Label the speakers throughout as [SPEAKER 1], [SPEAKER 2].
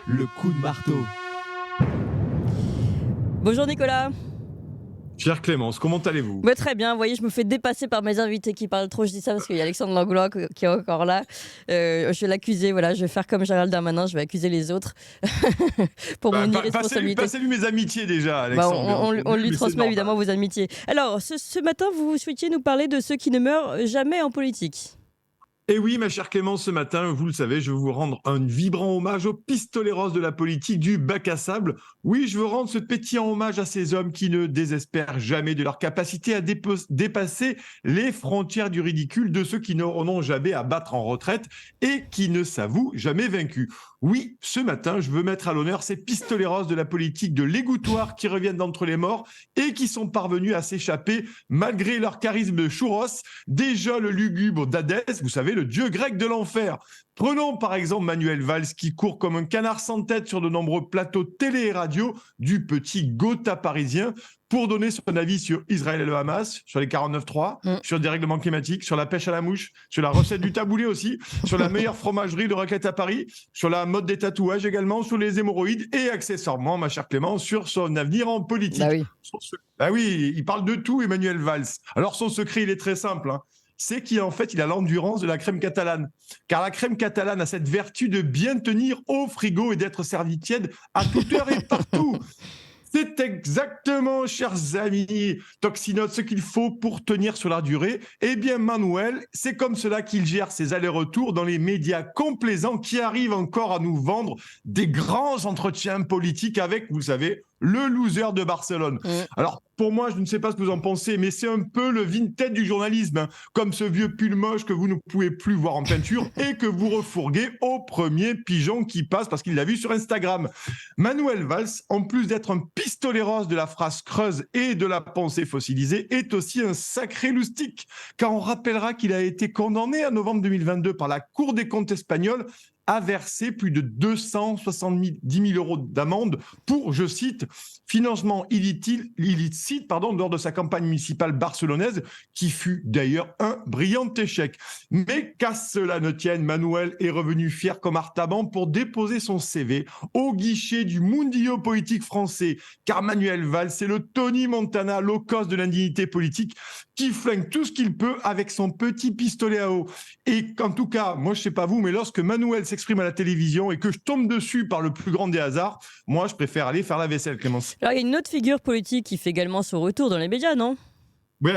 [SPEAKER 1] le coup de marteau.
[SPEAKER 2] Bonjour Nicolas.
[SPEAKER 3] Chère Clémence, comment allez-vous ?
[SPEAKER 2] Bah, très bien, vous voyez, je me fais dépasser par mes invités qui parlent trop. Je dis ça parce qu'il y a Alexandre Langlois qui est encore là. Je vais l'accuser, voilà, je vais faire comme Gérald Darmanin, je vais accuser les autres pour mon irresponsabilité.
[SPEAKER 3] Passez-lui mes amitiés déjà,
[SPEAKER 2] Bah,
[SPEAKER 3] Alexandre.
[SPEAKER 2] on lui transmet évidemment vos amitiés. Alors, ce matin, vous souhaitiez nous parler de ceux qui ne meurent jamais en politique.
[SPEAKER 3] Et oui, ma chère Clémence, ce matin, vous le savez, je veux vous rendre un vibrant hommage aux pistoleros de la politique du bac à sable. Oui, je veux rendre ce pétillant hommage à ces hommes qui ne désespèrent jamais de leur capacité à dépasser les frontières du ridicule, de ceux qui n'auront jamais à battre en retraite et qui ne s'avouent jamais vaincus. Oui, ce matin, je veux mettre à l'honneur ces pistoleros de la politique de l'égouttoir qui reviennent d'entre les morts et qui sont parvenus à s'échapper malgré leur charisme de chouros, déjà le lugubre d'Hadès, vous savez, le dieu grec de l'enfer. Prenons par exemple Manuel Valls qui court comme un canard sans tête sur de nombreux plateaux télé et radio du petit Gotha parisien pour donner son avis sur Israël et le Hamas, sur les 49.3, sur le dérèglement climatique, sur la pêche à la mouche, sur la recette du taboulé aussi, sur la meilleure fromagerie de raclette à Paris, sur la mode des tatouages également, sur les hémorroïdes et accessoirement, ma chère Clémence, sur son avenir en politique.
[SPEAKER 2] Bah oui.
[SPEAKER 3] Oui, il parle de tout, Emmanuel Valls. Alors son secret, il est très simple, hein. C'est qu'en fait, il a l'endurance de la crème catalane. Car la crème catalane a cette vertu de bien tenir au frigo et d'être servie tiède à toute heure et partout. C'est exactement, chers amis, Toxinote, ce qu'il faut pour tenir sur la durée. Eh bien, Manuel, c'est comme cela qu'il gère ses allers-retours dans les médias complaisants qui arrivent encore à nous vendre des grands entretiens politiques avec, vous le savez, le loser de Barcelone. Alors, pour moi, je ne sais pas ce que vous en pensez, mais c'est un peu le vintage du journalisme, hein, comme ce vieux pull moche que vous ne pouvez plus voir en peinture et que vous refourguez au premier pigeon qui passe parce qu'il l'a vu sur Instagram. Manuel Valls, en plus d'être un pistoleros de la phrase creuse et de la pensée fossilisée, est aussi un sacré loustique, car on rappellera qu'il a été condamné en novembre 2022 par la Cour des comptes espagnole a versé plus de 270 000 euros d'amende pour, je cite, financement illicite lors de sa campagne municipale barcelonaise, qui fut d'ailleurs un brillant échec. Mais qu'à cela ne tienne, Manuel est revenu fier comme Artaban pour déposer son CV au guichet du Mundillo politique français, car Manuel Valls, c'est le Tony Montana low cost de l'indignité politique qui flingue tout ce qu'il peut avec son petit pistolet à eau. Et en tout cas, moi je sais pas vous, mais lorsque Manuel s'exprime à la télévision et que je tombe dessus par le plus grand des hasards, moi je préfère aller faire la vaisselle, Clémence.
[SPEAKER 2] Alors, il y a une autre figure politique qui fait également son retour dans les médias, non ?
[SPEAKER 3] Oui,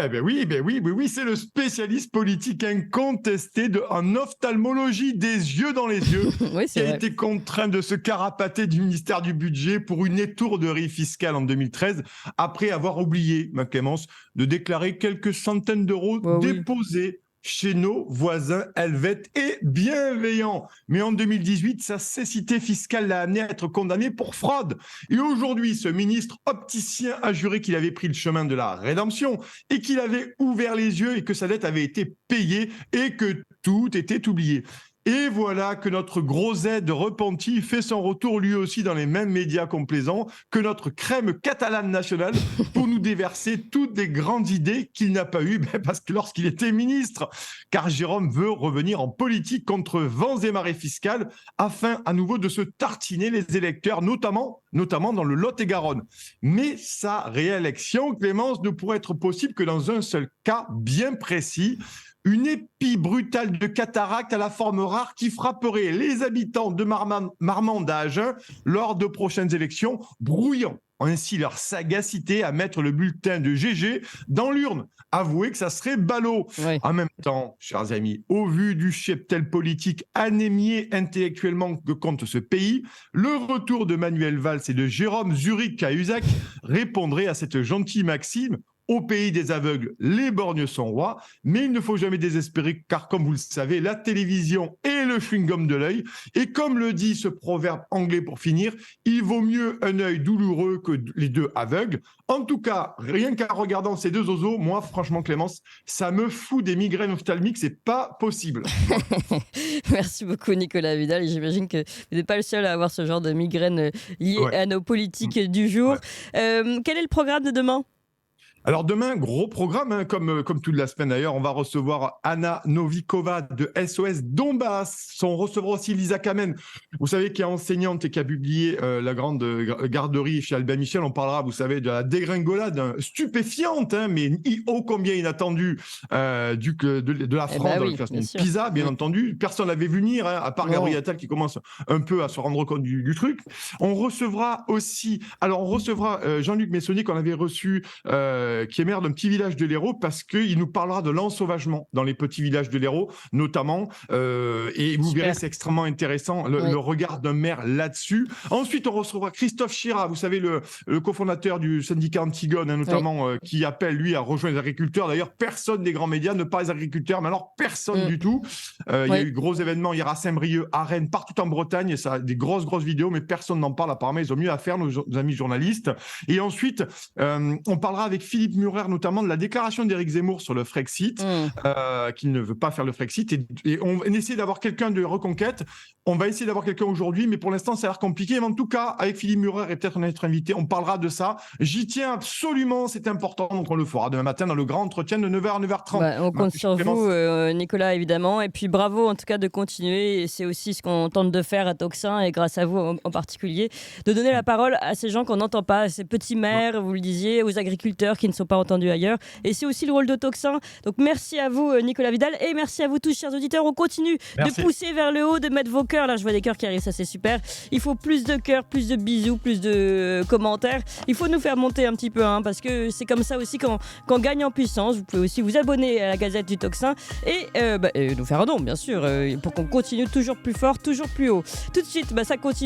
[SPEAKER 3] c'est le spécialiste politique incontesté en ophtalmologie des yeux dans les yeux
[SPEAKER 2] Oui,
[SPEAKER 3] qui
[SPEAKER 2] c'est
[SPEAKER 3] a
[SPEAKER 2] vrai.
[SPEAKER 3] été contraint de se carapater du ministère du Budget pour une étourderie fiscale en 2013 après avoir oublié, ma Clémence, de déclarer quelques centaines d'euros
[SPEAKER 2] Bah oui.
[SPEAKER 3] déposés chez nos voisins helvètes et bienveillants. Mais en 2018, sa cécité fiscale l'a amené à être condamné pour fraude. Et aujourd'hui, ce ministre opticien a juré qu'il avait pris le chemin de la rédemption et qu'il avait ouvert les yeux et que sa dette avait été payée et que tout était oublié. Et voilà que notre gros Z repenti fait son retour lui aussi dans les mêmes médias complaisants que notre crème catalane nationale pour nous déverser toutes les grandes idées qu'il n'a pas eues parce que lorsqu'il était ministre. Car Jérôme veut revenir en politique contre vents et marées fiscales afin à nouveau de se tartiner les électeurs, notamment dans le Lot-et-Garonne. Mais sa réélection, Clémence, ne pourrait être possible que dans un seul cas bien précis. Une épie brutale de cataracte à la forme rare qui frapperait les habitants de Marmande à Agen lors de prochaines élections, brouillant ainsi leur sagacité à mettre le bulletin de GG dans l'urne. Avouez que ça serait ballot.
[SPEAKER 2] Oui.
[SPEAKER 3] En même temps, chers amis, au vu du cheptel politique anémié intellectuellement que compte ce pays, le retour de Manuel Valls et de Jérôme Zurich-Cahuzac répondrait à cette gentille maxime. Au pays des aveugles, les borgnes sont rois, mais il ne faut jamais désespérer car, comme vous le savez, la télévision est le chewing-gum de l'œil. Et comme le dit ce proverbe anglais pour finir, il vaut mieux un œil douloureux que les deux aveugles. En tout cas, rien qu'en regardant ces deux oiseaux, moi, franchement, Clémence, ça me fout des migraines ophtalmiques, c'est pas possible.
[SPEAKER 2] Merci beaucoup Nicolas Vidal, et j'imagine que vous n'êtes pas le seul à avoir ce genre de migraine liée à nos politiques du jour.
[SPEAKER 3] Ouais.
[SPEAKER 2] Quel est le programme de demain ?
[SPEAKER 3] Alors demain, gros programme, hein, comme toute la semaine d'ailleurs. On va recevoir Anna Novikova de SOS Donbass. On recevra aussi Lisa Kamen, vous savez, qui est enseignante et qui a publié La Grande Garderie chez Albin Michel. On parlera, vous savez, de la dégringolade stupéfiante, hein, mais ô combien inattendue de la France dans le classement de PISA, bien entendu. Personne l'avait vu venir, hein, à part Gabriel Attal qui commence un peu à se rendre compte du truc. On recevra aussi, Jean-Luc Messonnier, qu'on avait reçu, qui est maire d'un petit village de l'Hérault, parce qu'il nous parlera de l'ensauvagement dans les petits villages de l'Hérault, notamment. Et vous verrez, c'est extrêmement intéressant, le regard d'un maire là-dessus. Ensuite, on recevra Christophe Chira, vous savez, le cofondateur du syndicat Antigone, hein, notamment, qui appelle, lui, à rejoindre les agriculteurs. D'ailleurs, personne des grands médias, ne pas les agriculteurs, mais alors personne du tout. Il y a eu gros événements hier à Saint-Brieuc, à Rennes, partout en Bretagne, et ça, des grosses vidéos, mais personne n'en parle. Apparemment, ils ont mieux à faire, nos amis journalistes. Et ensuite, on parlera avec Philippe Murer, notamment de la déclaration d'Éric Zemmour sur le Frexit, qu'il ne veut pas faire le Frexit. Et on essaie d'avoir quelqu'un de Reconquête. On va essayer d'avoir quelqu'un aujourd'hui, mais pour l'instant, ça a l'air compliqué. Mais en tout cas, avec Philippe Murer et peut-être notre invité, on parlera de ça. J'y tiens absolument, c'est important, donc on le fera demain matin dans le grand entretien de 9h à 9h30.
[SPEAKER 2] On compte sur vous, Nicolas, évidemment. Et puis bravo, en tout cas, de continuer. Et c'est aussi ce qu'on tente de faire à Tocsin, et grâce à vous en particulier, de donner la parole à ces gens qu'on n'entend pas, à ces petits maires, vous le disiez, aux agriculteurs qui ne sont pas entendus ailleurs. Et c'est aussi le rôle de Tocsin. Donc merci à vous, Nicolas Vidal, et merci à vous tous, chers auditeurs. On continue de pousser vers le haut, de mettre vos cœurs. Là, je vois des cœurs qui arrivent, ça c'est super. Il faut plus de cœurs, plus de bisous, plus de commentaires. Il faut nous faire monter un petit peu, hein, parce que c'est comme ça aussi qu'on gagne en puissance. Vous pouvez aussi vous abonner à la Gazette du Tocsin et nous faire un don, bien sûr, pour qu'on continue toujours plus fort, toujours plus haut. Tout de suite, ça continue.